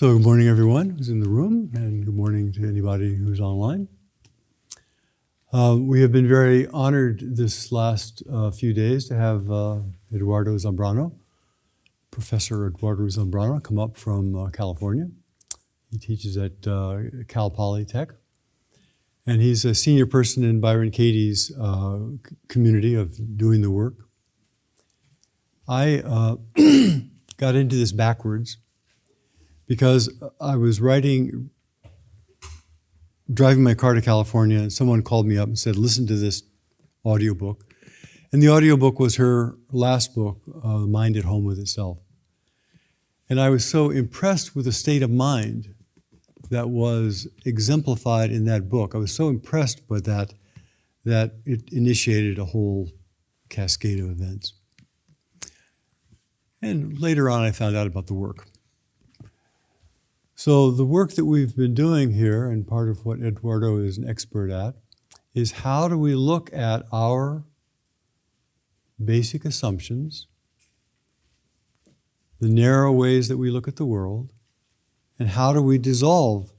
So good morning, everyone who's in the room, and good morning to anybody who's online. We have been very honored this last few days to have Eduardo Zambrano, Professor Eduardo Zambrano, come up from California. He teaches at Cal Poly Tech, and he's a senior person in Byron Katie's community of doing the work. I got into this backwards because I was driving my car to California, and someone called me up and said, listen to this audiobook. And the audiobook was her last book, Mind at Home with Itself. And I was so impressed with the state of mind that was exemplified in that book. I was so impressed by that it initiated a whole cascade of events. And later on, I found out about the work. So the work that we've been doing here, and part of what Eduardo is an expert at, is how do we look at our basic assumptions, the narrow ways that we look at the world, and how do we dissolve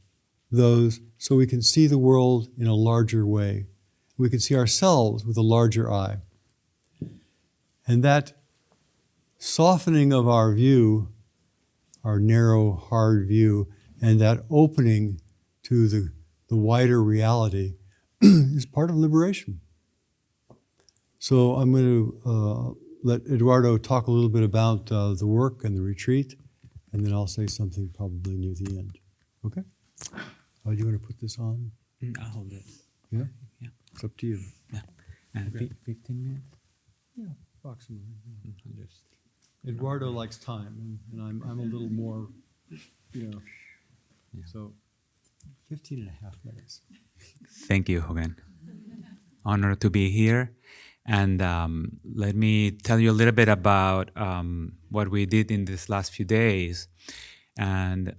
those so we can see the world in a larger way. We can see ourselves with a larger eye. And that softening of our view, our narrow, hard view, and that opening to the wider reality is part of liberation. So I'm going to let Eduardo talk a little bit about the work and the retreat, and then I'll say something probably near the end. Okay? Do you want to put this on? I'll hold it. Yeah? Yeah. It's up to you. Yeah. And Okay. 15 minutes? Yeah, approximately. Yeah. Just Eduardo likes time, and I'm a little more, Yeah. so 15 and a half minutes. Thank you, Hogen. Honored to be here. And let me tell you a little bit about what we did in these last few days. And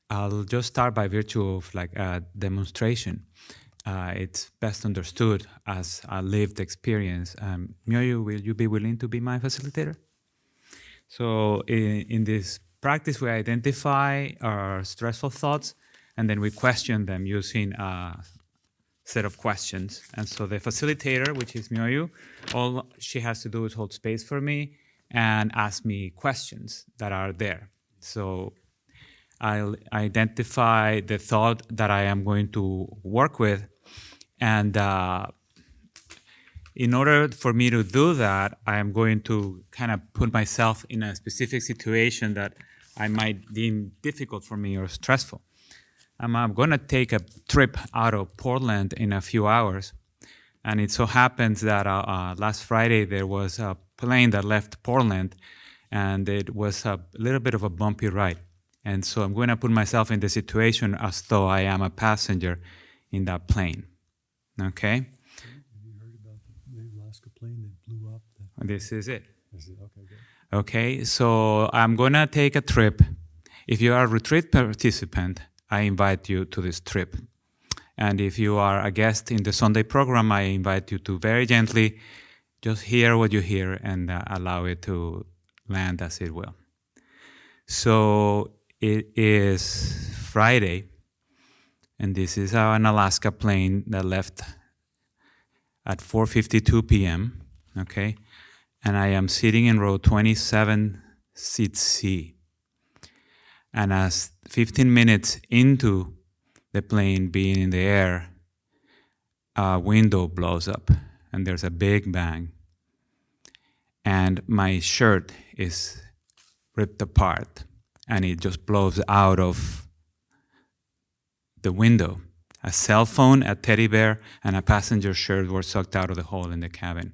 I'll just start by virtue of like a demonstration. It's best understood as a lived experience. Myoyu, will you be willing to be my facilitator? So in this practice, we identify our stressful thoughts, and then we question them using a set of questions. And so the facilitator, which is Myoyu, all she has to do is hold space for me and ask me questions that are there. So I'll identify the thought that I am going to work with, and in order for me to do that, I am going to kind of put myself in a specific situation that I might deem difficult for me or stressful. I'm going to take a trip out of Portland in a few hours. And it so happens that last Friday there was a plane that left Portland, and it was a little bit of a bumpy ride. And so I'm going to put myself in the situation as though I am a passenger in that plane. Okay? Have you heard about the Alaska plane that blew up? This is it. Is it? Okay, good. Okay, so I'm going to take a trip. If you are a retreat participant, I invite you to this trip. And if you are a guest in the Sunday program, I invite you to very gently just hear what you hear and allow it to land as it will. So it is Friday, and this is an Alaska plane that left at 4:52 p.m., okay? And I am sitting in row 27, seat C. And as 15 minutes into the plane being in the air, a window blows up, and there's a big bang. And my shirt is ripped apart, and it just blows out of the window. A cell phone, a teddy bear, and a passenger shirt were sucked out of the hole in the cabin.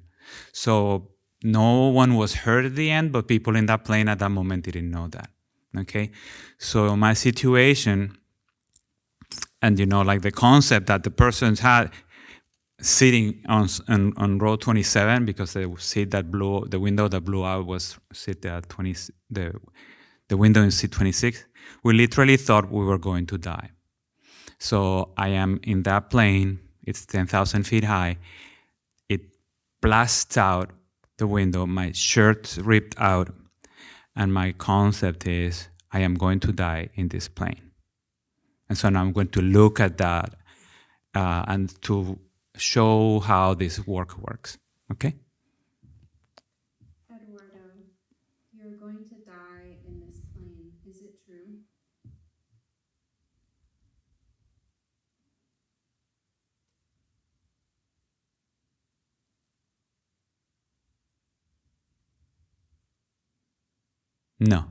So no one was hurt at the end, but people in that plane at that moment didn't know that. Okay? So my situation, and like the concept that the persons had sitting on row 27, because the window that blew out was the window in seat 26, we literally thought we were going to die. So I am in that plane, it's 10,000 feet high, it blasts out the window, my shirt's ripped out, and my concept is I am going to die in this plane. And so now I'm going to look at that and to show how this works. Okay? Eduardo, you're going to die in this plane. Is it true? No.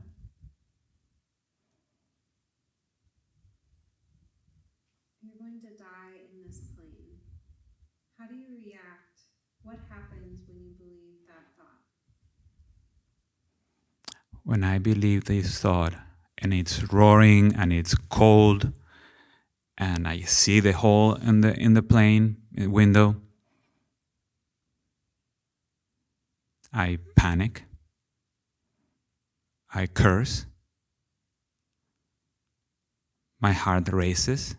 You're going to die in this plane. How do you react? What happens when you believe that thought? When I believe this thought, and it's roaring and it's cold, and I see the hole in the plane window, I panic, I curse, my heart races,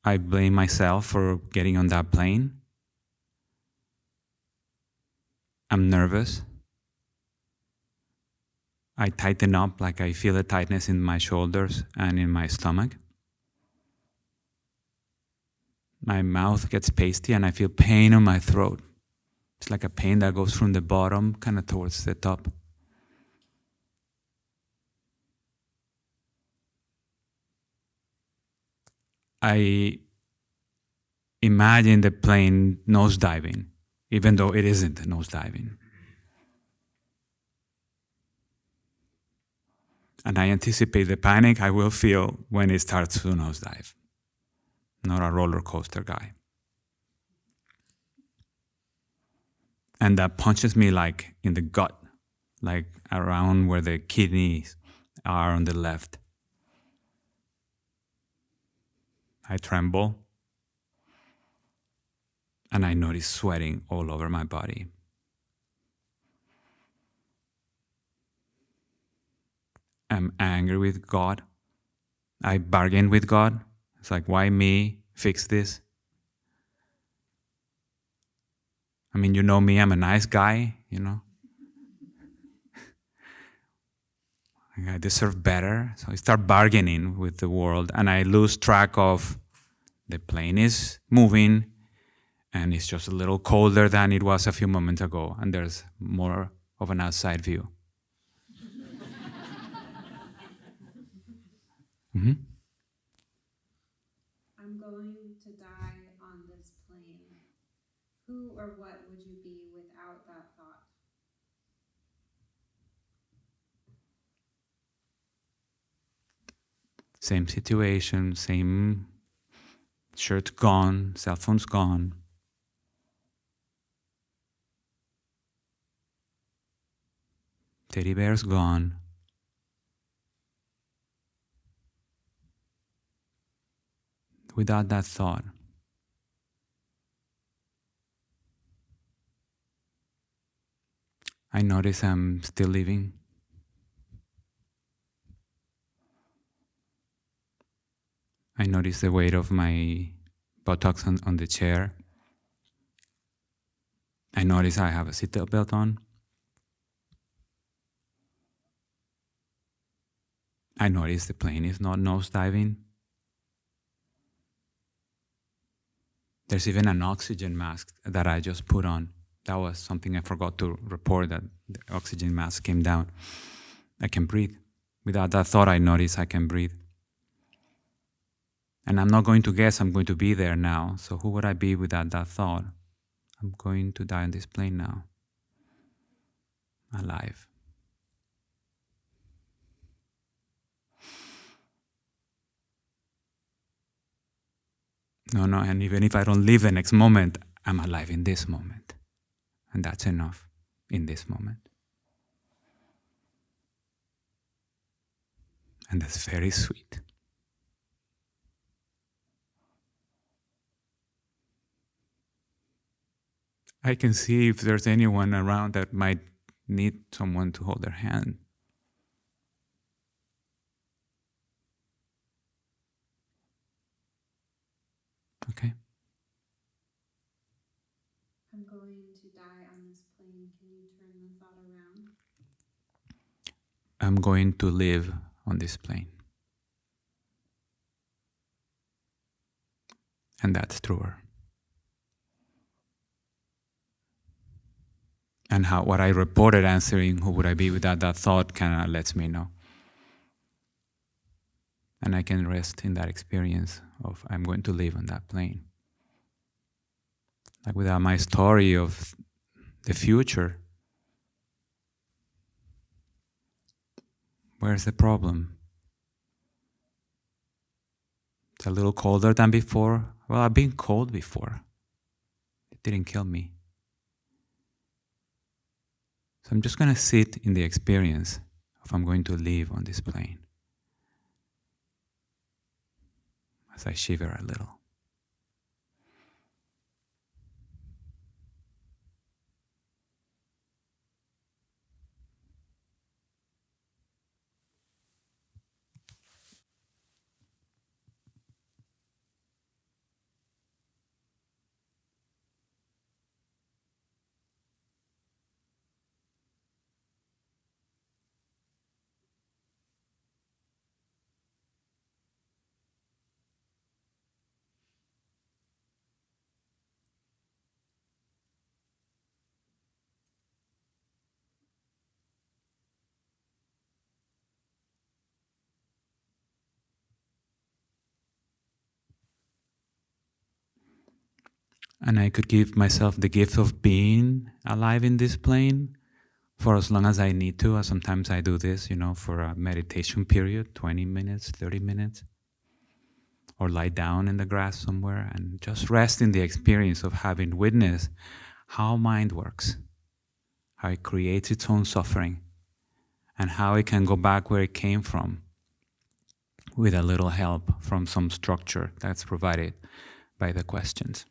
I blame myself for getting on that plane, I'm nervous, I tighten up like I feel a tightness in my shoulders and in my stomach. My mouth gets pasty and I feel pain on my throat. It's like a pain that goes from the bottom kind of towards the top. I imagine the plane nosediving, even though it isn't nosediving. And I anticipate the panic I will feel when it starts to nosedive. Not a roller coaster guy. And that punches me like in the gut, like around where the kidneys are on the left. I tremble and I notice sweating all over my body. I'm angry with God. I bargain with God. It's like, why me? Fix this. I mean, you know me, I'm a nice guy, you know. I deserve better. So I start bargaining with the world and I lose track of the plane is moving and it's just a little colder than it was a few moments ago. And there's more of an outside view. Mm-hmm. I'm going to die on this plane. Who or what would you be without that thought? Same situation, same shirt gone, cell phone's gone. Teddy bear's gone. Without that thought, I notice I'm still living. I notice the weight of my buttocks on the chair. I notice I have a seatbelt belt on. I notice the plane is not nosediving. There's even an oxygen mask that I just put on. That was something I forgot to report, that the oxygen mask came down. I can breathe. Without that thought, I notice I can breathe. And I'm not going to guess I'm going to be there now. So who would I be without that thought? I'm going to die on this plane now. Alive. No, and even if I don't live the next moment, I'm alive in this moment. And that's enough in this moment. And that's very sweet. I can see if there's anyone around that might need someone to hold their hand. Okay? I'm going to die on this plane. Can you turn the thought around? I'm going to live on this plane. And that's truer. And what I reported answering, who would I be without that thought, kind of lets me know. And I can rest in that experience of I'm going to live on that plane. Like without my story of the future, where's the problem? It's a little colder than before. Well, I've been cold before. It didn't kill me. So I'm just going to sit in the experience of I'm going to live on this plane. As I shiver a little. And I could give myself the gift of being alive in this plane for as long as I need to. Sometimes I do this, for a meditation period, 20 minutes, 30 minutes. Or lie down in the grass somewhere and just rest in the experience of having witnessed how mind works, how it creates its own suffering, and how it can go back where it came from with a little help from some structure that's provided by the questions.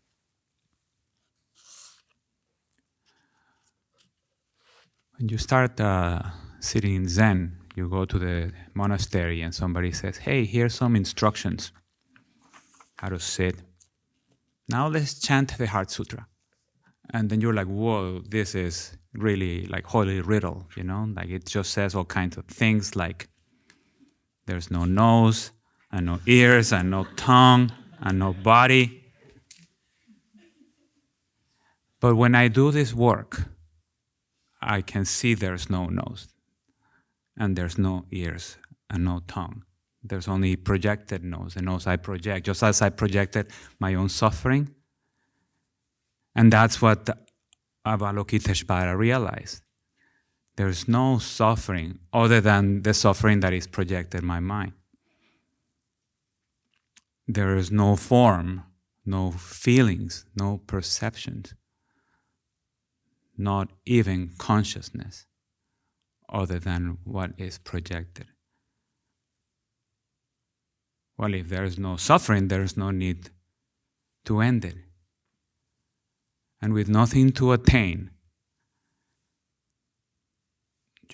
When you start sitting in Zen, you go to the monastery and somebody says, hey, here's some instructions how to sit. Now let's chant the Heart Sutra. And then you're like, whoa, this is really like holy riddle, Like it just says all kinds of things like there's no nose, and no ears, and no tongue, and no body. But when I do this work, I can see there's no nose, and there's no ears, and no tongue. There's only projected nose, the nose I project, just as I projected my own suffering. And that's what Avalokiteshvara realized. There's no suffering other than the suffering that is projected in my mind. There is no form, no feelings, no perceptions, not even consciousness other than what is projected. Well, if there is no suffering, there is no need to end it. And with nothing to attain,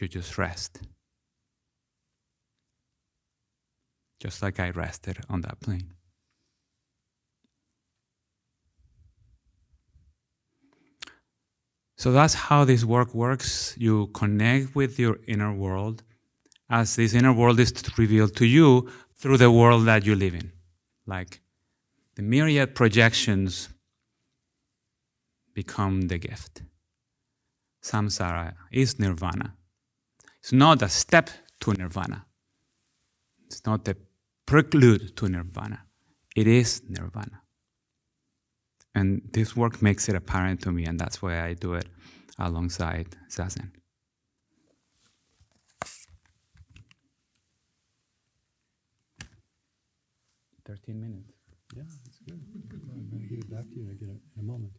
you just rest. Just like I rested on that plane. So that's how this work works. You connect with your inner world as this inner world is revealed to you through the world that you live in. Like the myriad projections become the gift. Samsara is nirvana. It's not a step to nirvana. It's not the prelude to nirvana. It is nirvana. And this work makes it apparent to me, and that's why I do it alongside Zazen. $13. Yeah, that's good. I'm going to give it back to you in a moment.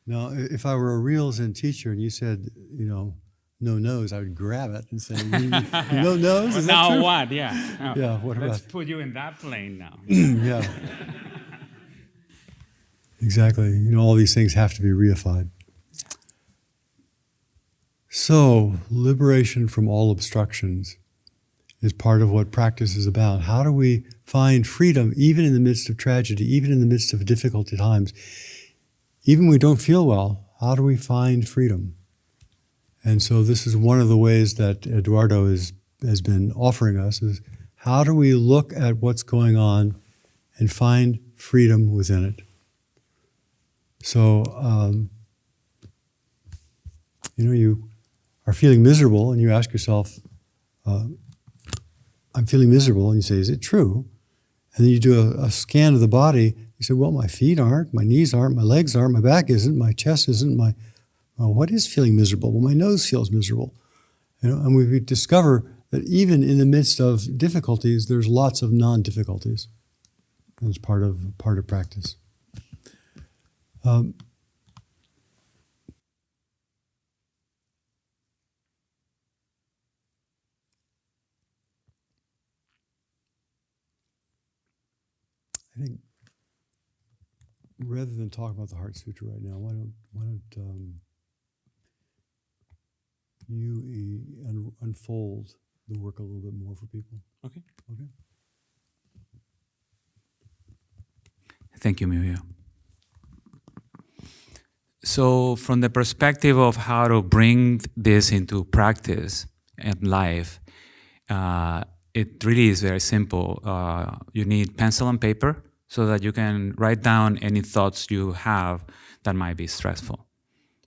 Now, if I were a real Zen teacher and you said, no nose, I would grab it and say, no nose? Well, Is now that true? what? Yeah. Yeah, what Let's about? put you in that plane now. Yeah. Exactly. All these things have to be reified. So, liberation from all obstructions is part of what practice is about. How do we find freedom even in the midst of tragedy, even in the midst of difficult times? Even when we don't feel well, how do we find freedom? And so this is one of the ways that Eduardo is has been offering us is how do we look at what's going on and find freedom within it? So, you are feeling miserable and you ask yourself, I'm feeling miserable, and you say, is it true? And then you do a scan of the body. You say, well, my feet aren't, my knees aren't, my legs aren't, my back isn't, my chest isn't, what is feeling miserable? Well, my nose feels miserable. And we discover that even in the midst of difficulties, there's lots of non-difficulties. And it's part of practice. I think rather than talk about the Heart Sutra right now, why don't you unfold the work a little bit more for people? Okay. Okay. Thank you, Muriel. So from the perspective of how to bring this into practice and life, it really is very simple. You need pencil and paper so that you can write down any thoughts you have that might be stressful.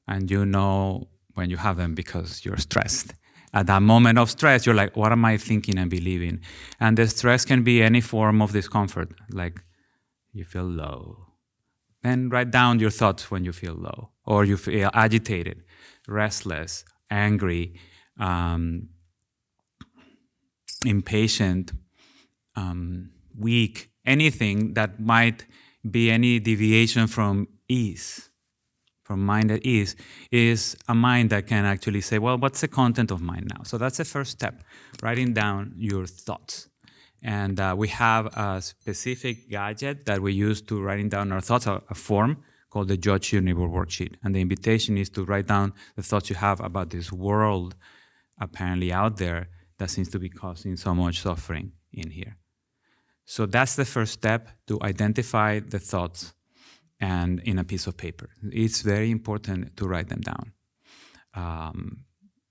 And you know when you have them because you're stressed. At that moment of stress, you're like, what am I thinking and believing? And the stress can be any form of discomfort, like you feel low. Then write down your thoughts when you feel low, or you feel agitated, restless, angry, impatient, weak, anything that might be any deviation from ease, from mind at ease, is a mind that can actually say, well, what's the content of mind now? So that's the first step, writing down your thoughts. And we have a specific gadget that we use to writing down our thoughts, a form called the Judge Your Neighbor worksheet. And the invitation is to write down the thoughts you have about this world apparently out there that seems to be causing so much suffering in here. So that's the first step, to identify the thoughts and in a piece of paper. It's very important to write them down.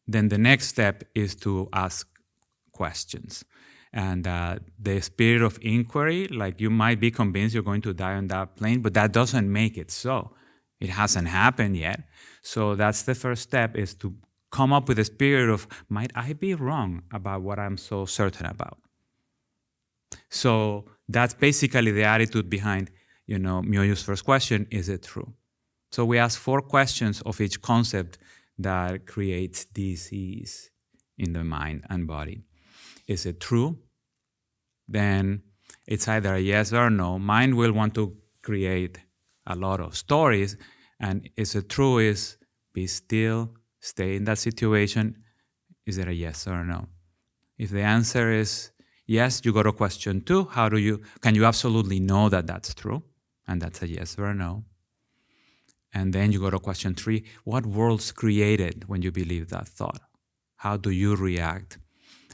Then the next step is to ask questions. And the spirit of inquiry, like you might be convinced you're going to die on that plane, but that doesn't make it so. It hasn't happened yet. So that's the first step, is to come up with a spirit of, might I be wrong about what I'm so certain about? So that's basically the attitude behind, Myoyo's first question, is it true? So we ask 4 questions of each concept that creates disease in the mind and body. Is it true? Then it's either a yes or a no. Mind will want to create a lot of stories, and is it true is be still, stay in that situation. Is it a yes or a no? If the answer is yes, you go to question 2. Can you absolutely know that that's true? And that's a yes or a no. And then you go to question 3. What world's created when you believe that thought? How do you react?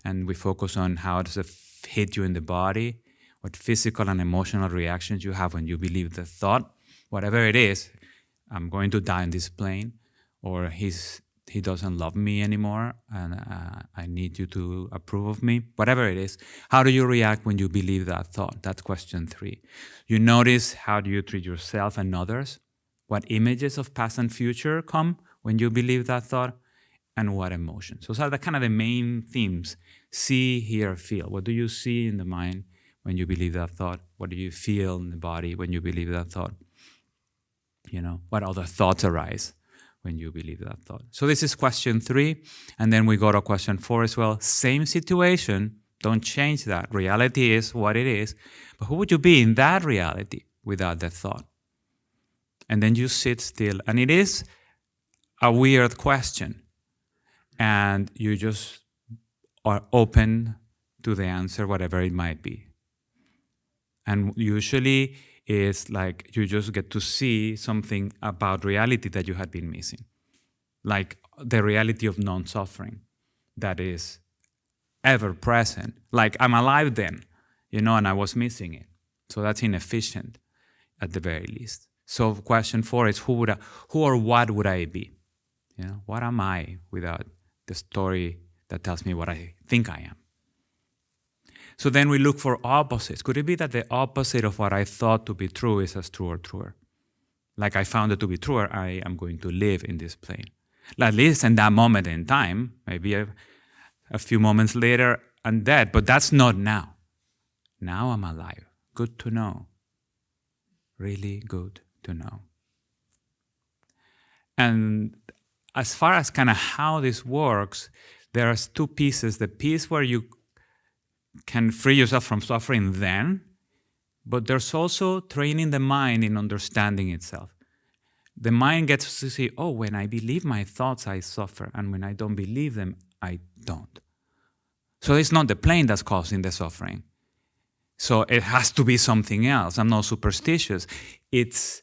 And we focus on how does it hit you in the body, what physical and emotional reactions you have when you believe the thought. Whatever it is, I'm going to die on this plane, or he doesn't love me anymore, and I need you to approve of me. Whatever it is, how do you react when you believe that thought? That's question 3. You notice, how do you treat yourself and others? What images of past and future come when you believe that thought? And what emotions? Those are the kind of the main themes. See, hear, feel. What do you see in the mind when you believe that thought? What do you feel in the body when you believe that thought? What other thoughts arise when you believe that thought? So this is question 3. And then we go to question 4 as well. Same situation. Don't change that. Reality is what it is. But who would you be in that reality without that thought? And then you sit still. And it is a weird question. And you just are open to the answer, whatever it might be. And usually it's like you just get to see something about reality that you had been missing. Like the reality of non-suffering that is ever present. Like I'm alive then, and I was missing it. So that's inefficient at the very least. So question 4 is who or what would I be? What am I without the story that tells me what I think I am. So then we look for opposites. Could it be that the opposite of what I thought to be true is as true or truer? Like I found it to be truer, I am going to live in this plane. At least in that moment in time, maybe a few moments later, I'm dead, but that's not now. Now I'm alive. Good to know. Really good to know. And as far as kind of how this works, there are two pieces. The piece where you can free yourself from suffering then, but there's also training the mind in understanding itself. The mind gets to see, oh, when I believe my thoughts, I suffer, and when I don't believe them, I don't. So it's not the plane that's causing the suffering. So it has to be something else. I'm not superstitious. It's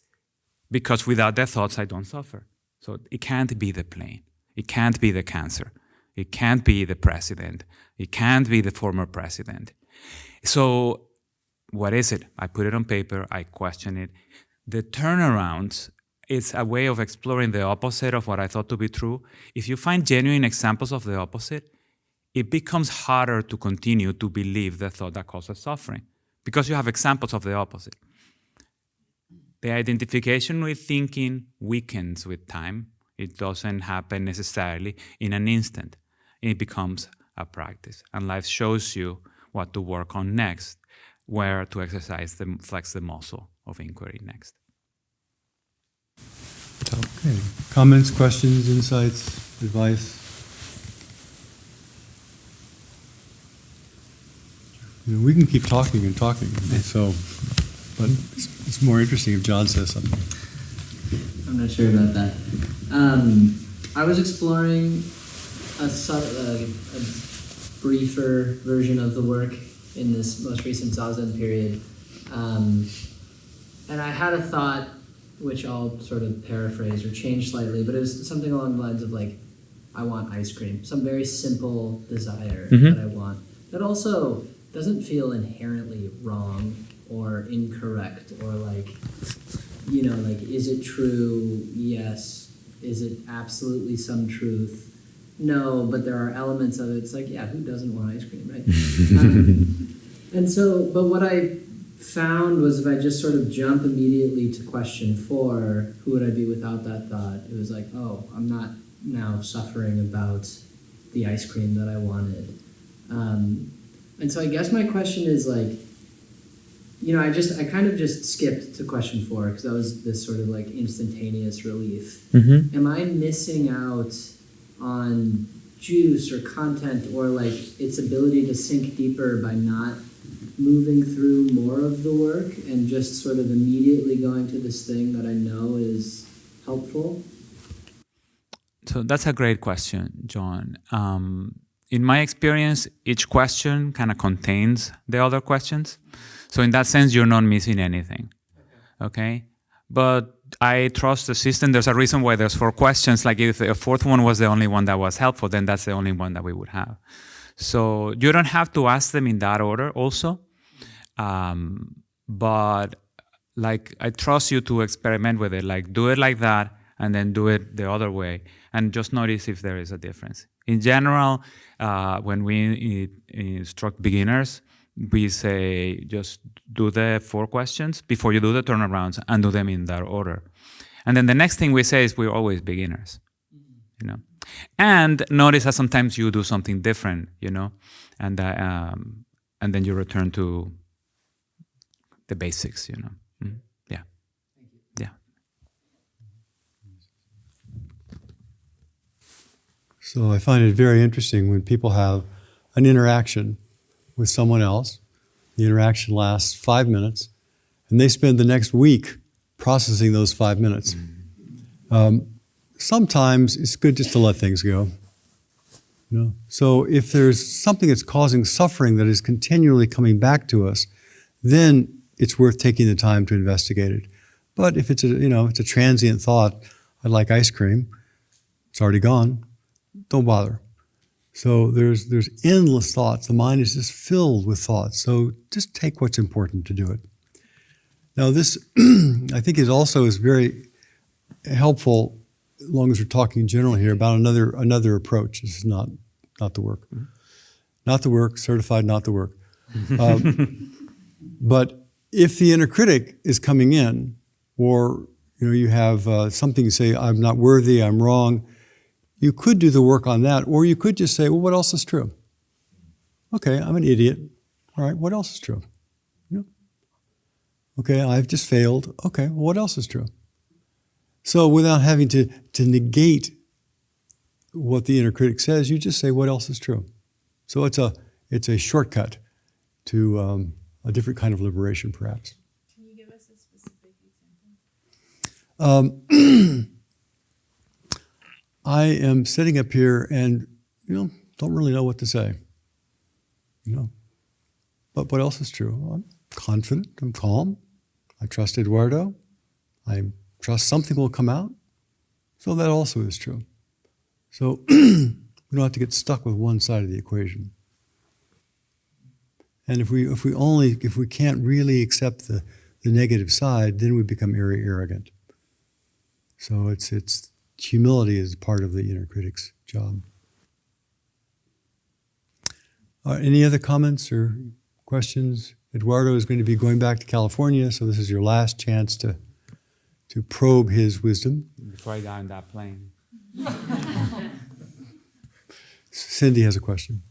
because without the thoughts, I don't suffer. So it can't be the plane. It can't be the cancer. It can't be the president. It can't be the former president. So what is it? I put it on paper. I question it. The turnarounds, it's a way of exploring the opposite of what I thought to be true. If you find genuine examples of the opposite, it becomes harder to continue to believe the thought that causes suffering because you have examples of the opposite. The identification with thinking weakens with time. It doesn't happen necessarily in an instant. It becomes a practice. And life shows you what to work on next, where to flex the muscle of inquiry next. Okay. Comments, questions, insights, advice? We can keep talking and talking. So, but it's more interesting if John says something. I'm not sure about that. I was exploring a briefer version of the work in this most recent Zazen period. And I had a thought, which I'll sort of paraphrase or change slightly, but it was something along the lines of like, I want ice cream. Some very simple desire that I want. That also doesn't feel inherently wrong or incorrect or like, you know, like, is it true? Yes. Is it absolutely some truth? No, but there are elements of it. It's like, yeah, who doesn't want ice cream, right? And so, but what I found was if I just sort of jump immediately to question 4, who would I be without that thought? It was like, oh, I'm not now suffering about the ice cream that I wanted. And so I guess my question is like, you know, I kind of just skipped to question 4 because that was this sort of like instantaneous relief. Am I missing out on juice or content or like its ability to sink deeper by not moving through more of the work and just sort of immediately going to this thing that I know is helpful? So that's a great question, John. In my experience, each question kind of contains the other questions. So in that sense, you're not missing anything, okay? But I trust the system. There's a reason why there's 4 questions. Like if the 4th one was the only one that was helpful, then that's the only one that we would have. So you don't have to ask them in that order also. But like I trust you to experiment with it. Like do it like that and then do it the other way. And just notice if there is a difference. In general, when we instruct beginners, we say just do the 4 questions before you do the turnarounds and do them in that order. And then the next thing we say is we're always beginners, you know. And notice that sometimes you do something different, you know, and then you return to the basics, you know. Yeah. Yeah. So I find it very interesting when people have an interaction with someone else. The interaction lasts 5 minutes, and they spend the next week processing those 5 minutes. Sometimes it's good just to let things go. You know? So if there's something that's causing suffering that is continually coming back to us, then it's worth taking the time to investigate it. But if it's a transient thought, I'd like ice cream, it's already gone, don't bother. So there's endless thoughts. The mind is just filled with thoughts. So just take what's important to do it. Now this, I think, is very helpful, as long as we're talking generally here, about another approach. This is not not the work. Not the work, certified not the work. But if the inner critic is coming in, or you have something to say, I'm not worthy, I'm wrong, you could do the work on that, or you could just say, well, what else is true? Okay, I'm an idiot. All right, what else is true? Okay, I've just failed. Okay, well, what else is true? So without having to negate what the inner critic says, you just say, what else is true? So it's a shortcut to a different kind of liberation, perhaps. Can you give us a specific example? I am sitting up here and, don't really know what to say. But what else is true? I'm confident, I'm calm, I trust Eduardo, I trust something will come out. So that also is true. So we don't have to get stuck with one side of the equation. And if we can't really accept the negative side, then we become very arrogant. So it's humility is part of the inner critic's job. Any other comments or questions? Eduardo is going to be going back to California, so this is your last chance to probe his wisdom. Before I die on that plane. Cindy has a question.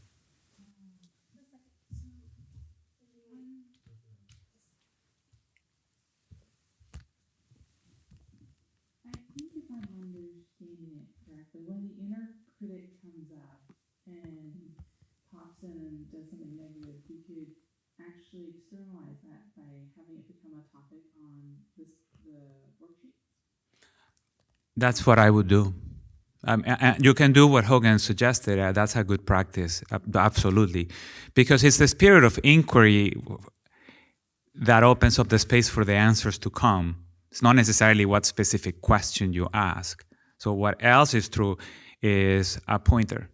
I think if I'm understanding it correctly, when the inner critic comes up and pops in and does something negative, we could actually externalize that by having it become a topic on the worksheet. That's what I would do. You can do what Hogen suggested. That's a good practice, absolutely. Because it's the spirit of inquiry that opens up the space for the answers to come. It's not necessarily what specific question you ask. So what else is true is a pointer.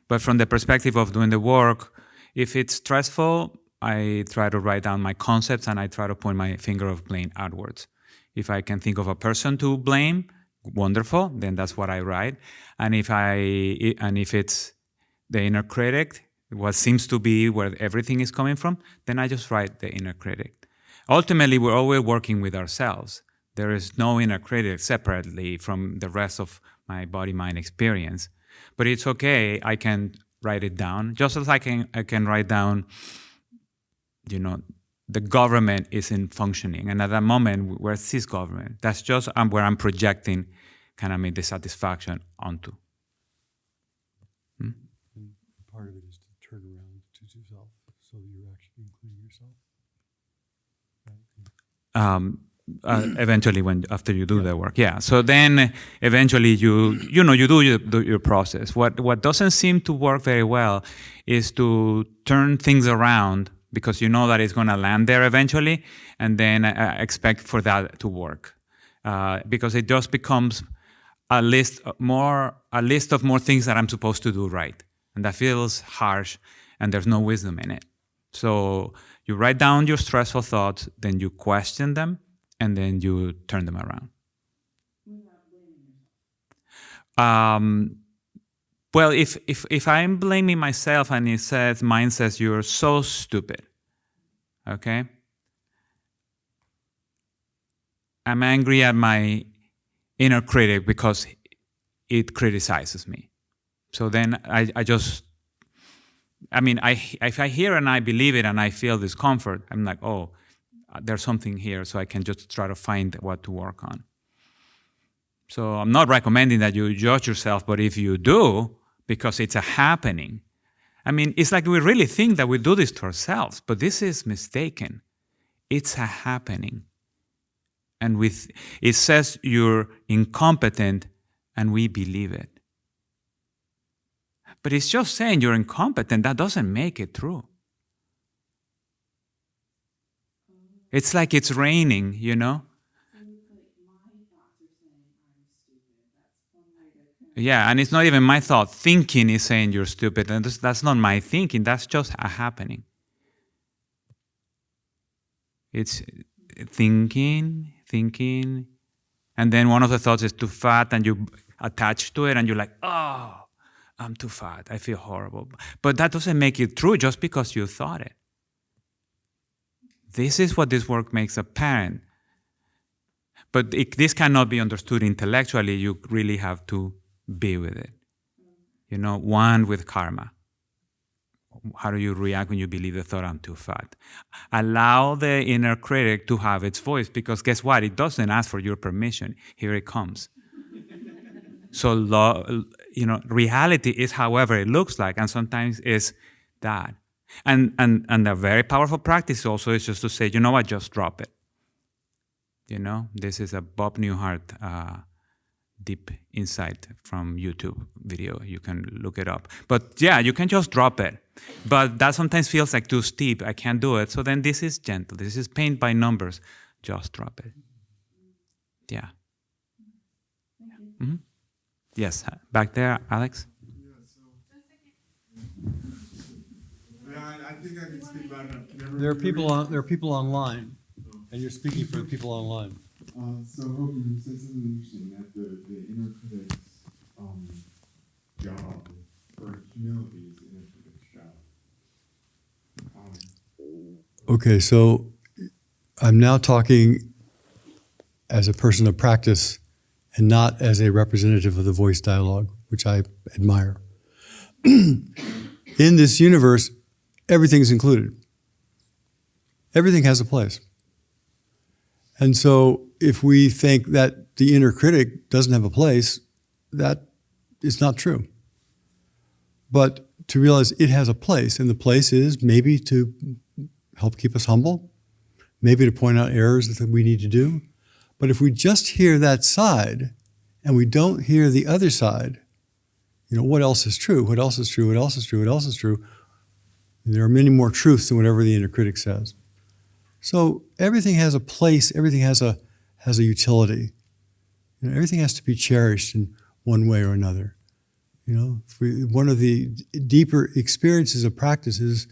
But from the perspective of doing the work, if it's stressful, I try to write down my concepts and I try to point my finger of blame outwards. If I can think of a person to blame, wonderful, then that's what I write. And if it's the inner critic, what seems to be where everything is coming from, then I just write the inner critic. Ultimately, we're always working with ourselves. There is no inner critic separately from the rest of my body-mind experience. But it's okay, I can write it down, just as I can write down, the government isn't functioning. And at that moment, where's this government? That's just where I'm projecting kind of my dissatisfaction onto. Part of it is to turn around to yourself so that you're actually including yourself. Eventually, after you do the work, yeah. So then, eventually, you do your process. What doesn't seem to work very well is to turn things around because you know that it's going to land there eventually, and then expect for that to work, because it just becomes a list of more things that I'm supposed to do right, and that feels harsh, and there's no wisdom in it. So you write down your stressful thoughts, then you question them, and then you turn them around. Without blaming yourself. Well, if I'm blaming myself and mine says you're so stupid, okay? I'm angry at my inner critic because it criticizes me. So then if I hear and I believe it and I feel discomfort, I'm like, oh, there's something here, so I can just try to find what to work on. So I'm not recommending that you judge yourself, but if you do, because it's a happening, it's like we really think that we do this to ourselves, but this is mistaken. It's a happening. And it says you're incompetent, and we believe it. But it's just saying you're incompetent. That doesn't make it true. It's like it's raining, So it's like my thoughts are saying I'm stupid. That's one way to Yeah, and it's not even my thought. Thinking is saying you're stupid, and that's not my thinking. That's just a happening. It's thinking, and then one of the thoughts is too fat, and you attach to it, and you're like, oh, I'm too fat. I feel horrible. But that doesn't make it true just because you thought it. This is what this work makes apparent. But this cannot be understood intellectually. You really have to be with it. One with karma. How do you react when you believe the thought, I'm too fat? Allow the inner critic to have its voice, because guess what? It doesn't ask for your permission. Here it comes. So, reality is however it looks like, and sometimes it's that. And a very powerful practice also is just to say, you know what, just drop it. This is a Bob Newhart deep insight from YouTube video. You can look it up. But yeah, you can just drop it. But that sometimes feels like too steep. I can't do it. So then this is gentle. This is paint by numbers. Just drop it. Yeah. Mm-hmm. Yes, back there, Alex. I think I can speak about it. There are people online, and you're speaking for the people online. So Hogen, you said something interesting, that the inner critic's job, or humility is the inner critic's job. Okay, so I'm now talking as a person of practice and not as a representative of the voice dialogue, which I admire. In this universe, everything's included. Everything has a place. And so if we think that the inner critic doesn't have a place, that is not true. But to realize it has a place, and the place is maybe to help keep us humble, maybe to point out errors that we need to do. But if we just hear that side and we don't hear the other side, what else is true? What else is true? What else is true? What else is true? There are many more truths than whatever the inner critic says. So everything has a place. Everything has a utility. Everything has to be cherished in one way or another. One of the deeper experiences of practice is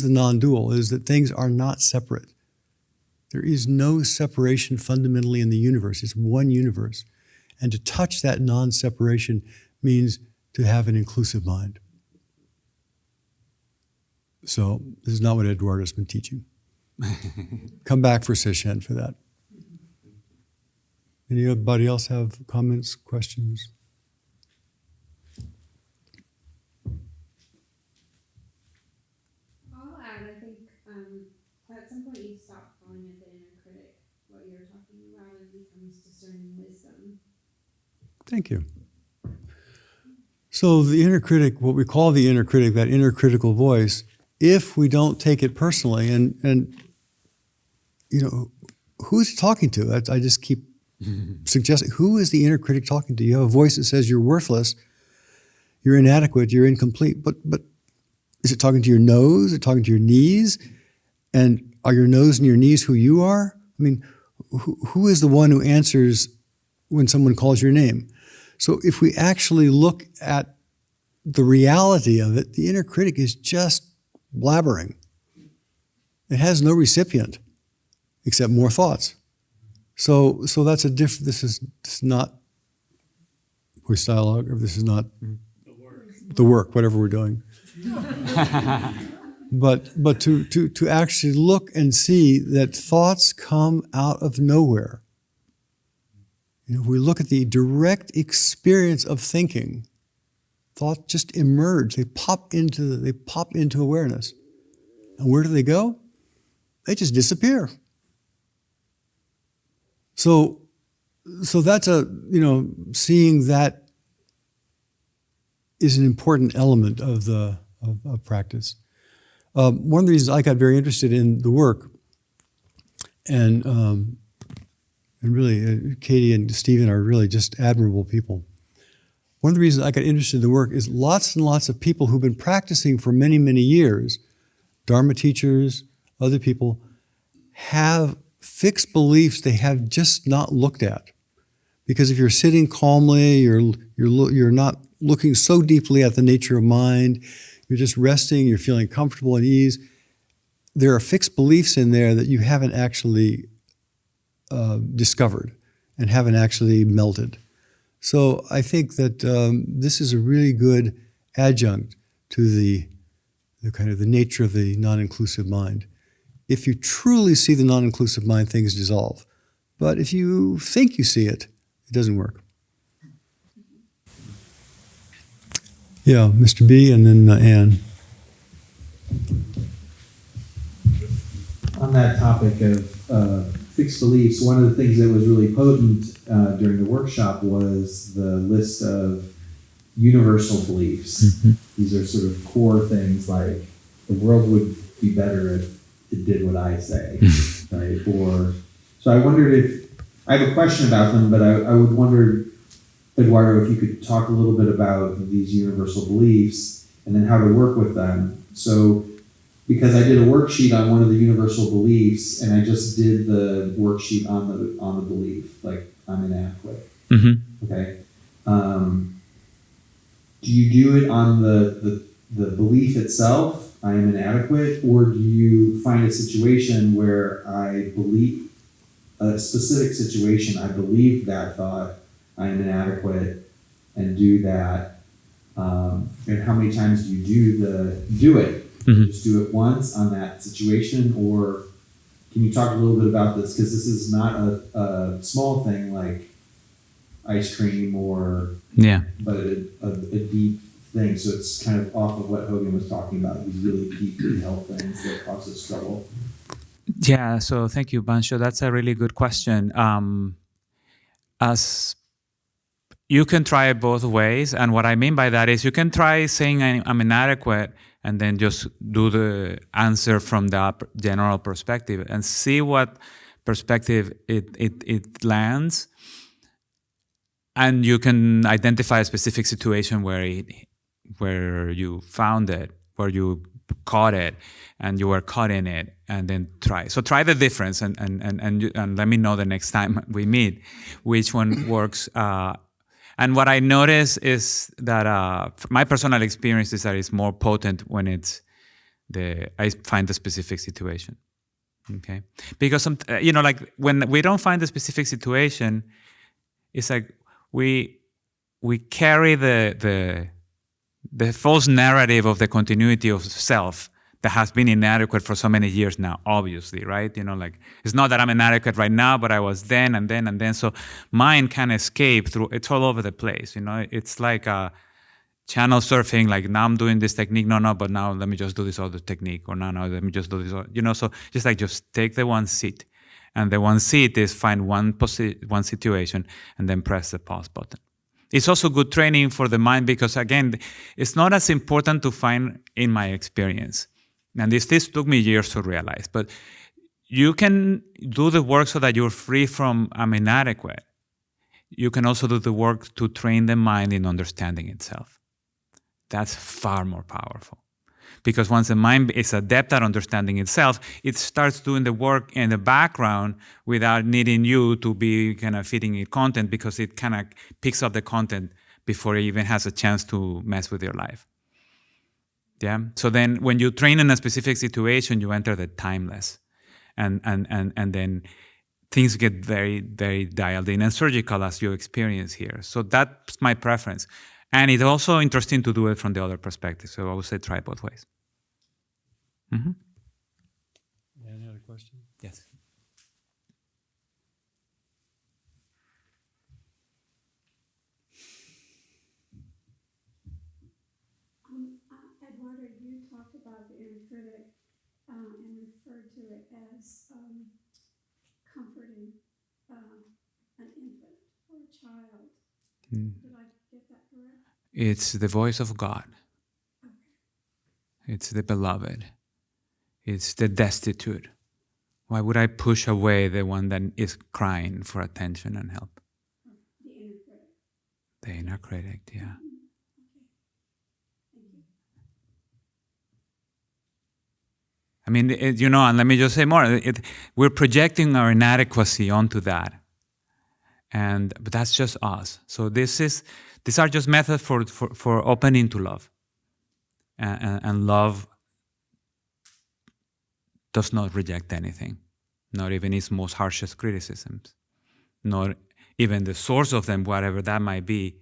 the non-dual, is that things are not separate. There is no separation fundamentally in the universe. It's one universe. And to touch that non-separation means to have an inclusive mind. So this is not what Eduardo's been teaching. Come back for session for that. Anybody else have comments, questions? I'll add, I think at some point you stop calling it the inner critic. What you're talking about, it becomes discerning wisdom. Thank you. So the inner critic, what we call the inner critic, that inner critical voice, if we don't take it personally, and who's it talking to? I just keep suggesting, who is the inner critic talking to? You have a voice that says you're worthless, you're inadequate, you're incomplete, but is it talking to your nose? Is it talking to your knees? And are your nose and your knees who you are? I mean, who is the one who answers when someone calls your name? So if we actually look at the reality of it, the inner critic is just blabbering. It has no recipient except more thoughts. So that's a different. This is not voice dialogue, or this is not the work, whatever we're doing. But to actually look and see that thoughts come out of nowhere. If we look at the direct experience of thinking, thoughts just emerge. They pop into awareness. And where do they go? They just disappear. So that's seeing that is an important element of practice. One of the reasons I got very interested in the work, and really Katie and Stephen are really just admirable people. One of the reasons I got interested in the work is lots and lots of people who've been practicing for many, many years, Dharma teachers, other people, have fixed beliefs they have just not looked at. Because if you're sitting calmly, you're not looking so deeply at the nature of mind, you're just resting, you're feeling comfortable and ease, there are fixed beliefs in there that you haven't actually discovered and haven't actually melted. So I think that this is a really good adjunct to the kind of the nature of the non-inclusive mind. If you truly see the non-inclusive mind, things dissolve. But if you think you see it, it doesn't work. Yeah, Mr. B and then Anne. On that topic of fixed beliefs, one of the things that was really potent during the workshop was the list of universal beliefs. Mm-hmm. These are sort of core things like the world would be better if it did what I say, right? Or so I wondered if I have a question about them, but I would wonder, Eduardo, if you could talk a little bit about these universal beliefs and then how to work with them. So, because I did a worksheet on one of the universal beliefs, and I just did the worksheet on the belief, like I'm inadequate. Mm-hmm. Okay. Do you do it on the belief itself, I am inadequate, or do you find a situation where I believe a specific situation, I believe that thought, I am inadequate, and do that? And how many times do you do it? Mm-hmm. Just do it once on that situation, or can you talk a little bit about this? Because this is not a small thing like ice cream Yeah. but a deep thing. So it's kind of off of what Hogen was talking about, these really deeply held things that cause us trouble. Yeah, so thank you, Bansho. That's a really good question. As you can try it both ways, and what I mean by that is you can try saying I'm inadequate and then just do the answer from the general perspective and see what perspective it lands. And you can identify a specific situation where you found it, where you caught it, and you were caught in it, and then try. So try the difference, and let me know the next time we meet which one works. And what I notice is that my personal experience is that it's more potent when I find the specific situation. Okay, because like when we don't find the specific situation, it's like we carry the false narrative of the continuity of self that has been inadequate for so many years now, obviously, right? Like it's not that I'm inadequate right now, but I was then and then and then. So mind can escape through, it's all over the place, It's like channel surfing, like now I'm doing this technique, no, but now let me just do this other technique, or no, let me just do this, so just take the one seat. And the one seat is find one situation and then press the pause button. It's also good training for the mind because, again, it's not as important to find in my experience. And this took me years to realize. But you can do the work so that you're free from I'm inadequate. You can also do the work to train the mind in understanding itself. That's far more powerful. Because once the mind is adept at understanding itself, it starts doing the work in the background without needing you to be kind of feeding it content, because it kind of picks up the content before it even has a chance to mess with your life. Yeah. So then when you train in a specific situation, you enter the timeless. And then things get very, very dialed in and surgical as you experience here. So that's my preference. And it's also interesting to do it from the other perspective. So I would say try both ways. Mm-hmm. Any other question? Yes. Eduardo, you talked about the inner critic and referred to it as comforting an infant or a child. Did I get that correct? It's the voice of God. Okay. It's the beloved. It's the destitute. Why would I push away the one that is crying for attention and help? The inner critic. The inner critic, yeah. Okay. Thank you. I mean, and let me just say more. We're projecting our inadequacy onto that. But that's just us. So these are just methods for opening to love. And love does not reject anything, not even its most harshest criticisms, not even the source of them, whatever that might be.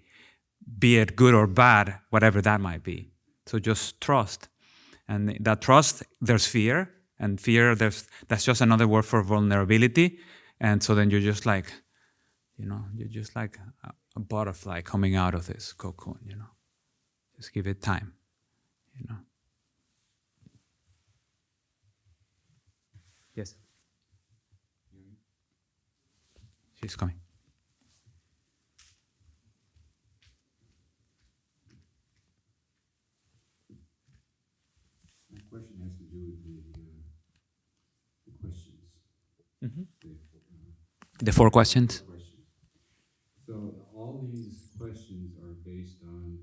be it good or bad, whatever that might be. So just trust. And that trust, there's fear, and fear, that's just another word for vulnerability. And so then you're just like, you're just like a butterfly coming out of this cocoon, Just give it time, Yes. She's coming. My question has to do with the questions. Mhm. The, The 4 questions? questions. So all these questions are based on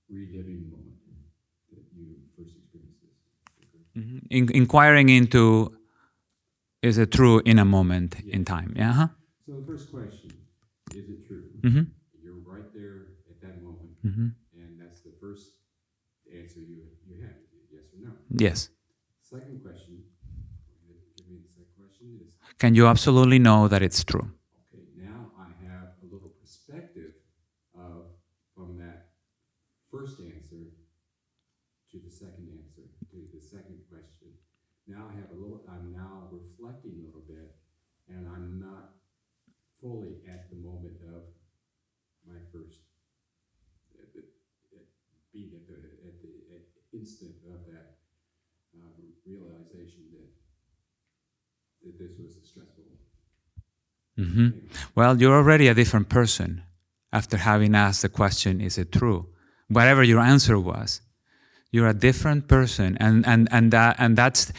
reliving the moment that you first experienced this. Okay. Inquiring into, is it true in a moment in time? Yeah. Uh-huh. So the first question, is it true? Mm-hmm. You're right there at that moment, Mm-hmm. and that's the first answer you have, yes or no. Yes. Second question, give me the second question is, Can you absolutely know that it's true? okay, now I have a little perspective from that first answer to the second answer, to the second question. Now I'm now reflecting a little bit, and I'm not fully at the moment of my first, being at the instant of that realization that this was a stressful Mm-hmm. thing. Well, you're already a different person after having asked the question, is it true? Whatever your answer was, you're a different person, and that's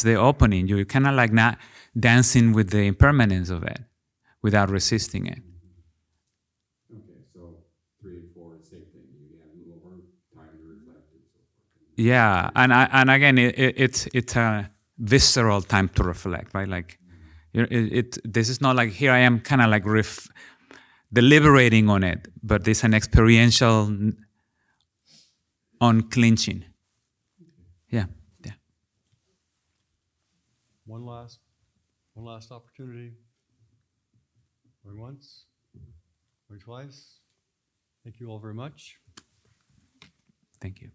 the opening. You're kind of like not dancing with the impermanence of it without resisting it. Okay, so 3 and 4, same thing. You have more time to reflect and so forth. Yeah, and again, it's a visceral time to reflect, right? Like, this is not like here I am, kind of like deliberating on it, but there's an experiential unclenching. Yeah, yeah. One last opportunity. Going once, going twice. Thank you all very much. Thank you.